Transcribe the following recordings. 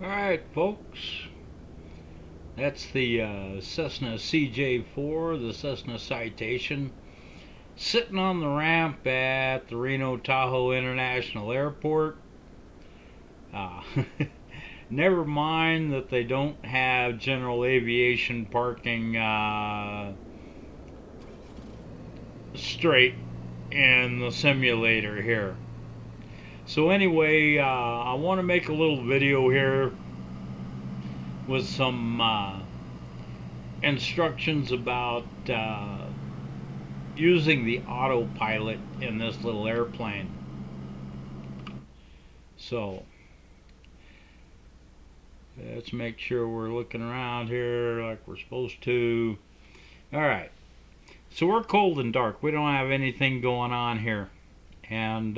Alright, folks, that's the Cessna CJ4, the Cessna Citation, sitting on the ramp at the Reno Tahoe International Airport. Never mind that they don't have general aviation parking straight in the simulator here. So anyway, I want to make a little video here with some instructions about using the autopilot in this little airplane. So let's make sure we're looking around here like we're supposed to. Alright, so we're cold and dark. We don't have anything going on here, and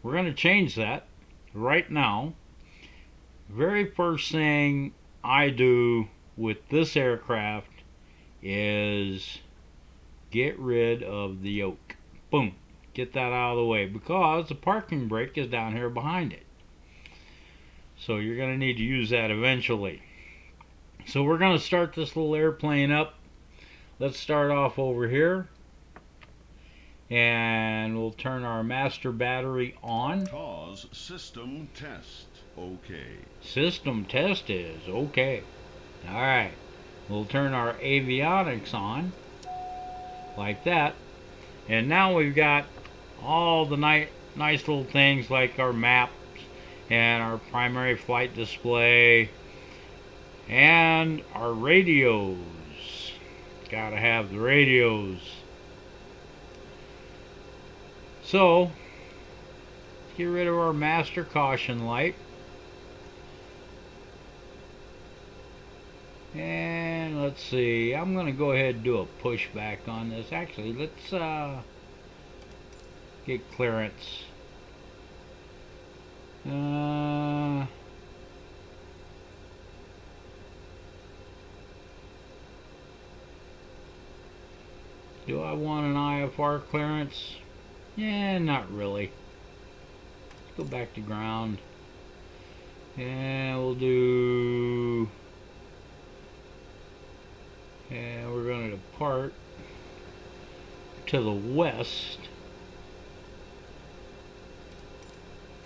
we're going to change that right now. Very first thing I do with this aircraft is get rid of the yoke. Boom. Get that out of the way, because the parking brake is down here behind it. So you're going to need to use that eventually. So we're going to start this little airplane up. Let's start off over here, and we'll turn our master battery on. Pause system test. Okay. System test is okay. Alright. We'll turn our avionics on like that. And now we've got all the nice little things like our maps and our primary flight display and our radios. Gotta have the radios. So, let's get rid of our master caution light. And let's see, I'm going to go ahead and do a pushback on this. Actually, let's get clearance. Do I want an IFR clearance? Yeah, not really. Let's go back to ground. And we'll do... And we're going to depart to the west.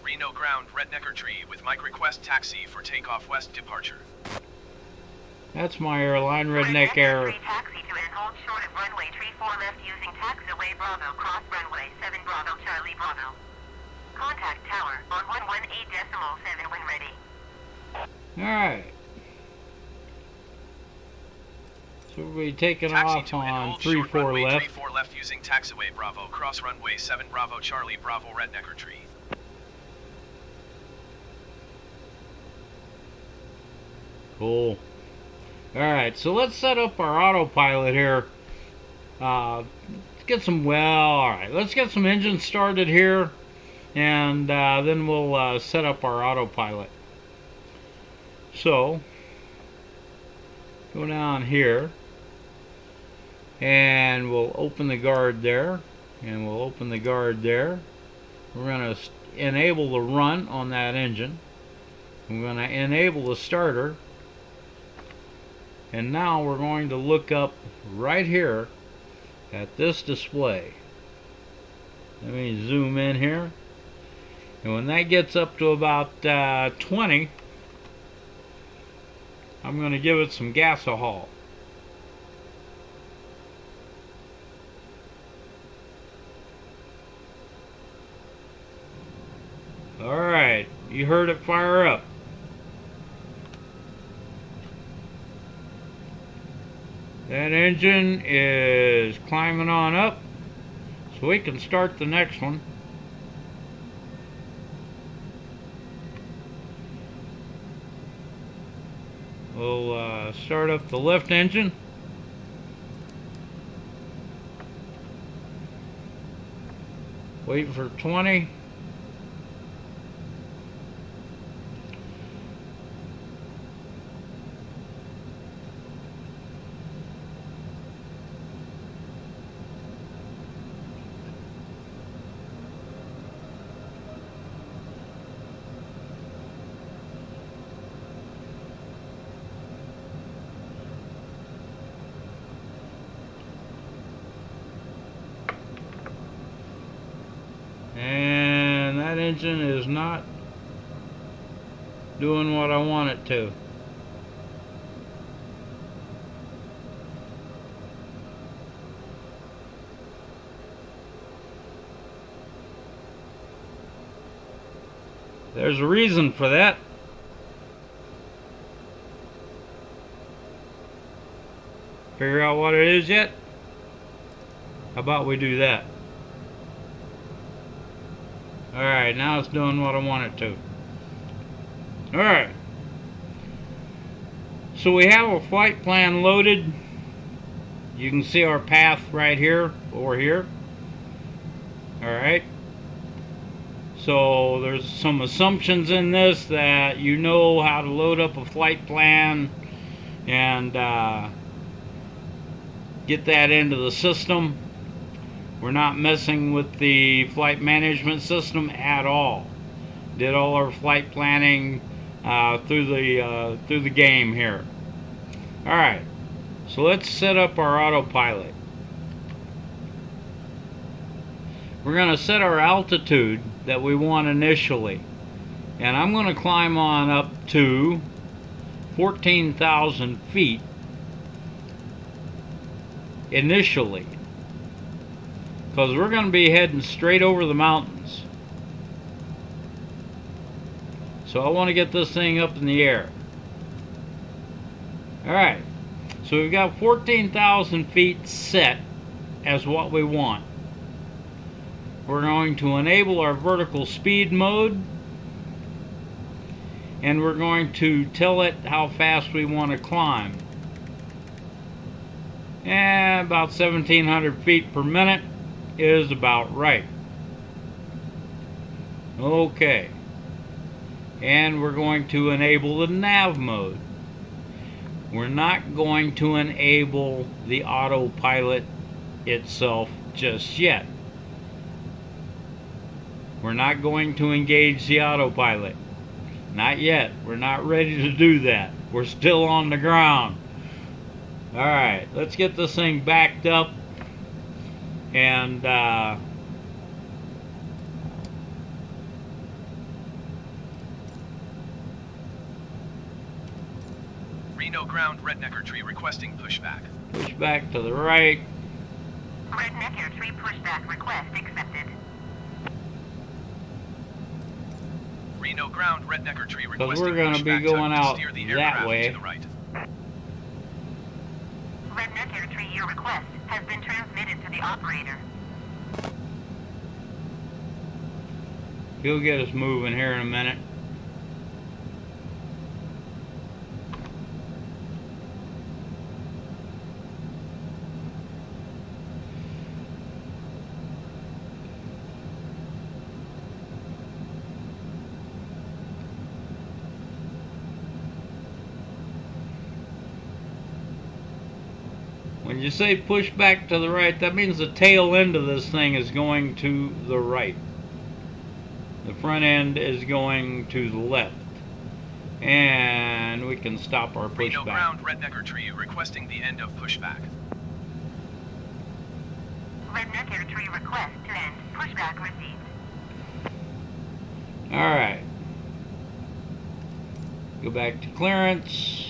Reno ground, Rednecker Tree, with Mike request taxi for takeoff west departure. That's my airline, Redneck Air. Taxi to and hold short of runway 34 left using taxiway Bravo, cross runway 7 Bravo, Charlie Bravo. Contact tower on 118.7 when ready. Alright. So we'll be taking off on 34 left. 34 left using taxiway Bravo, cross runway 7 Bravo, Charlie Bravo, Rednecker Tree. Cool. Alright, so let's set up our autopilot here. Let's get some, alright, let's get some engines started here, and then we'll set up our autopilot. So, go down here, and we'll open the guard there, and we'll open the guard there. We're going to enable the run on that engine. We're going to enable the starter. And now we're going to look up right here at this display. Let me zoom in here. And when that gets up to about 20, I'm going to give it some gasohol. Alright, you heard it fire up. That engine is climbing on up, so we can start the next one. We'll start up the left engine. Wait for 20. engine is not doing what I want it to. There's a reason for that. Figure out what it is yet? How about we do that? Alright, now it's doing what I want it to. Alright. So we have a flight plan loaded. You can see our path right here, over here. Alright. So there's some assumptions in this that you know how to load up a flight plan and get that into the system. We're not messing with the flight management system at all. Did all our flight planning through the game here. Alright, so let's set up our autopilot. We're going to set our altitude that we want initially. And I'm going to climb on up to 14,000 feet initially. Because we're going to be heading straight over the mountains. So I want to get this thing up in the air. Alright, so we've got 14,000 feet set as what we want. We're going to enable our vertical speed mode, and we're going to tell it how fast we want to climb. And about 1,700 feet per minute is about right. Okay. And we're going to enable the nav mode. We're not going to enable the autopilot itself just yet. We're not going to engage the autopilot. Not yet. We're not ready to do that. We're still on the ground. Alright, let's get this thing backed up and Reno ground Rednecker tree requesting pushback. push back to the right. Rednecker tree pushback request accepted. Reno ground Rednecker tree requesting we're gonna be pushback going time to out steer the that aircraft way. to the right. Rednecker tree, your request has been transmitted to the operator. He'll get us moving here in a minute. When you say push back to the right, that means the tail end of this thing is going to the right. The front end is going to the left. And we can stop our Reno pushback. ground Rednecker tree requesting the end of pushback. Rednecker tree request to end pushback received. Alright. Go back to clearance.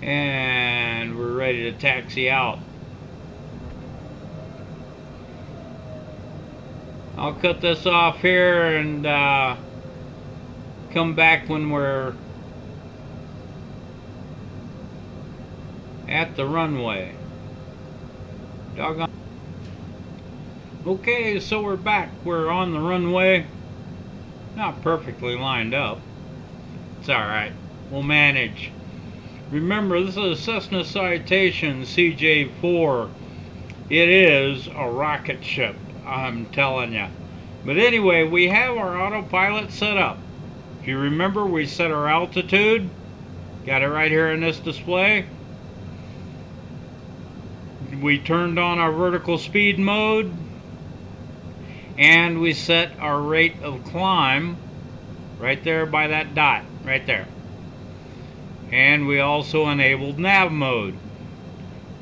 And we're ready to taxi out. I'll cut this off here and come back when we're at the runway. Doggone. Okay, so we're back. We're on the runway. Not perfectly lined up. It's alright. We'll manage. Remember, this is a Cessna CJ4. It is a rocket ship, I'm telling you. But anyway, we have our autopilot set up. If you remember, we set our altitude. Got it right here in this display. We turned on our vertical speed mode. And we set our rate of climb right there by that dot, right there. And we also enabled nav mode.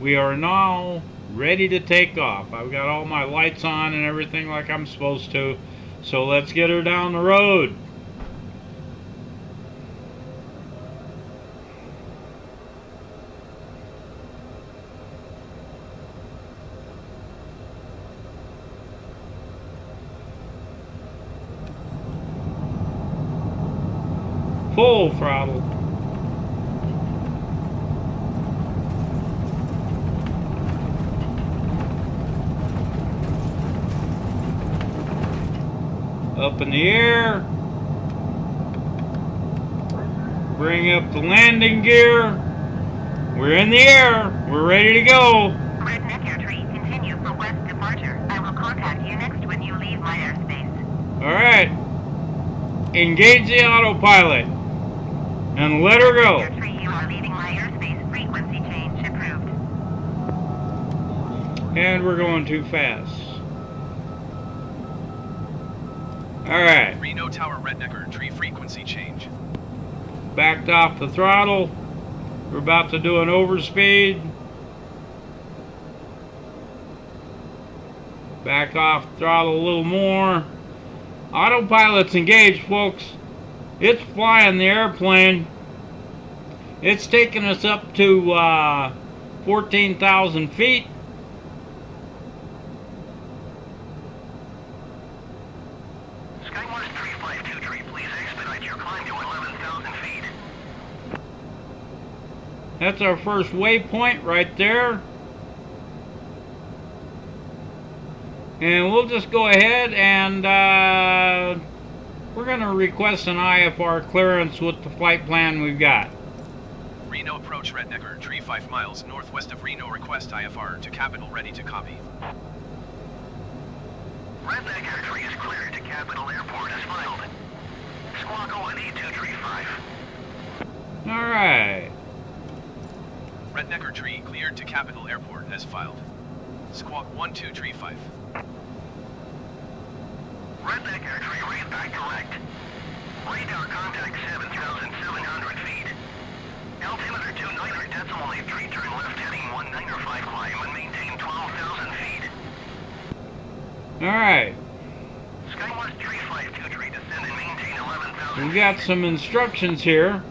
We are now ready to take off. I've got all my lights on and everything like I'm supposed to. So let's get her down the road. Full throttle. Up in the air. Bring up the landing gear. We're in the air. We're ready to go. Redneck Air Tree, continue for west departure. I will contact you next when you leave my airspace. Alright. Engage the autopilot. And let her go. Air Tree, you are leaving my airspace. Frequency change approved. And we're going too fast. Alright. Reno Tower Rednecker Tree frequency change. Backed off the throttle. We're about to do an overspeed. Back off the throttle a little more. Autopilot's engaged, folks. It's flying the airplane. It's taking us up to 14,000 feet. Skywatch 352 tree, please expedite your climb to 11,000 feet. That's our first waypoint right there. And we'll just go ahead and we're going to request an IFR clearance with the flight plan we've got. Reno approach Rednecker Tree 5 miles northwest of Reno. Request IFR to Capital, ready to copy. Redneck Air Tree is cleared to Capital Airport as filed. Squawk 01235. Alright. Rednecker Tree cleared to Capital Airport as filed. Squawk 1235. Redneck Air Tree, read back direct. Radar contact 7,700 feet. Altimeter 29.83, turn left heading 195 climb and maintain 12,000 feet. Alright. Skywatch 352 tree, descend and maintain 11,000 We've got some instructions here.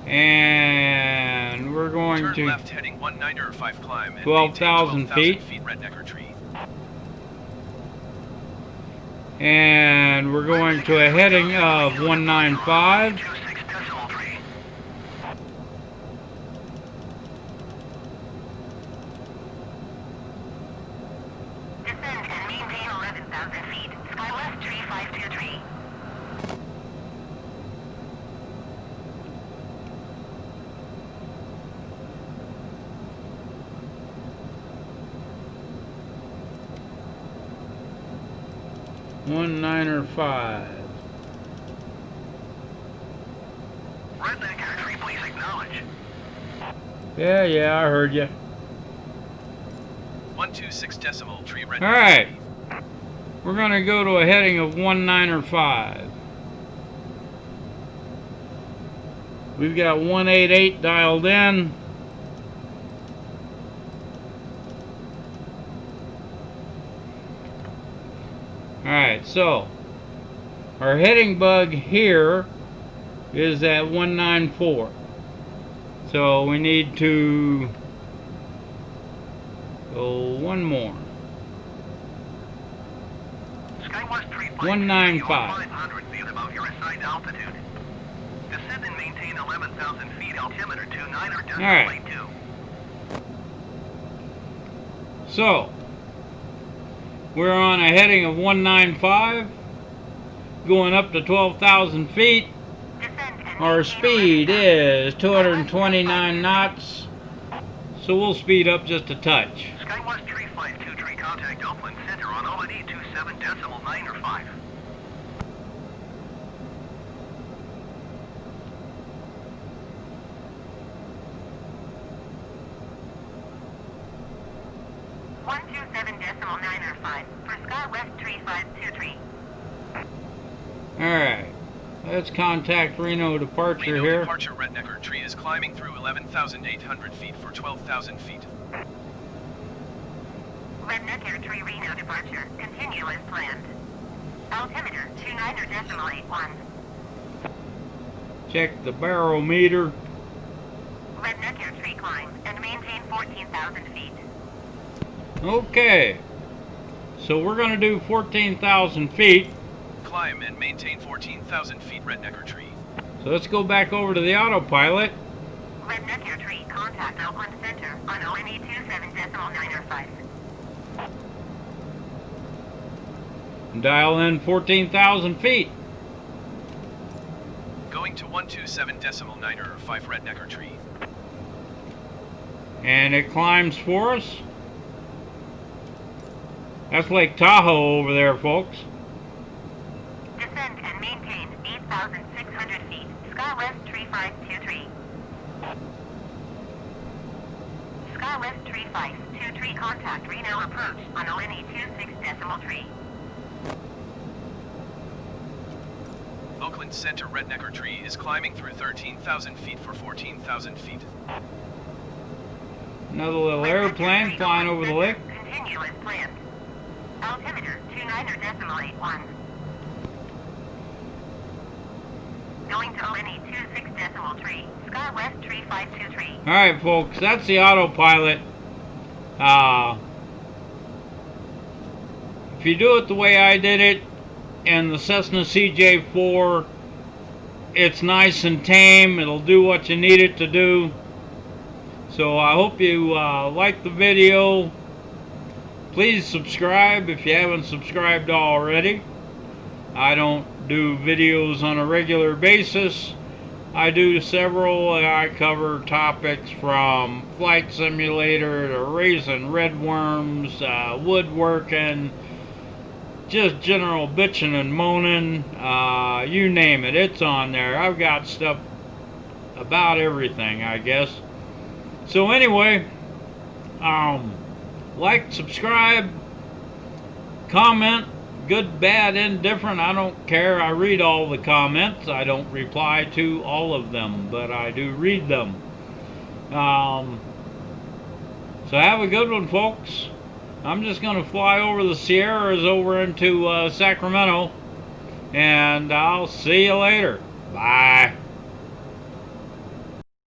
And we're going Turn to left heading 195 climb and 12,000 maintain 12,000 feet. feet Rednecker Tree. And we're going to a heading of 195. 26 decimal tree. Descend and maintain 11,000 feet. Skywest 352 195. Redneck Air Tree, please acknowledge. Yeah, I heard you. 126 decimal tree Rednecker Alright. Tree. We're going to go to a heading of 195. We've got 188 dialed in. Alright, so our heading bug here is at 194. So we need to go one more. Skywatch 352 195. 500 feet above your assigned altitude. Descend and maintain 11,000 feet, altimeter 29 or decimal Alright. 82. So we're on a heading of 195, going up to 12,000 feet. Our speed is 229 knots, so we'll speed up just a touch. Skywatch 352 tree, contact Oakland Center on ONE 27 decimal 9 or 5. for Skywest 352 tree. Alright, Let's contact Reno departure Reno here. departure Rednecker tree is climbing through 11,800 feet for 12,000 feet. Rednecker tree Reno departure. Continue as planned. Altimeter 29.81. Check the barometer. Rednecker tree climb and maintain 14,000 feet. Okay. So we're going to do 14,000 feet. Climb and maintain 14,000 feet Rednecker tree. So let's go back over to the autopilot. Rednecker tree contact Outland Center on ONE 27.905. And dial in 14,000 feet. Going to 127.905 Rednecker tree. And it climbs for us. That's Lake Tahoe over there, folks. Descend and maintain 8,600 feet. Skywest tree 523. Skywest tree 523 contact Reno approach on ONE 26.3. Oakland Center Rednecker tree is climbing through 13,000 feet for 14,000 feet. Another little airplane flying over the lake. Continue as planned. Altimeter 29.81. Going to ONE 26.3. Skywest tree 523. Alright, folks, that's the autopilot. If you do it the way I did it, and the Cessna CJ4, it's nice and tame. It'll do what you need it to do. So I hope you like the video. Please subscribe if you haven't subscribed already. I don't do videos on a regular basis. I do several. I cover topics from flight simulator to raising redworms, woodworking, just general bitching and moaning, you name it, it's on there. I've got stuff about everything, I guess. So anyway, like, subscribe, comment, good, bad, indifferent, I don't care. I read all the comments. I don't reply to all of them, but I do read them. So have a good one, folks. I'm just going to fly over the Sierras over into Sacramento, and I'll see you later. Bye.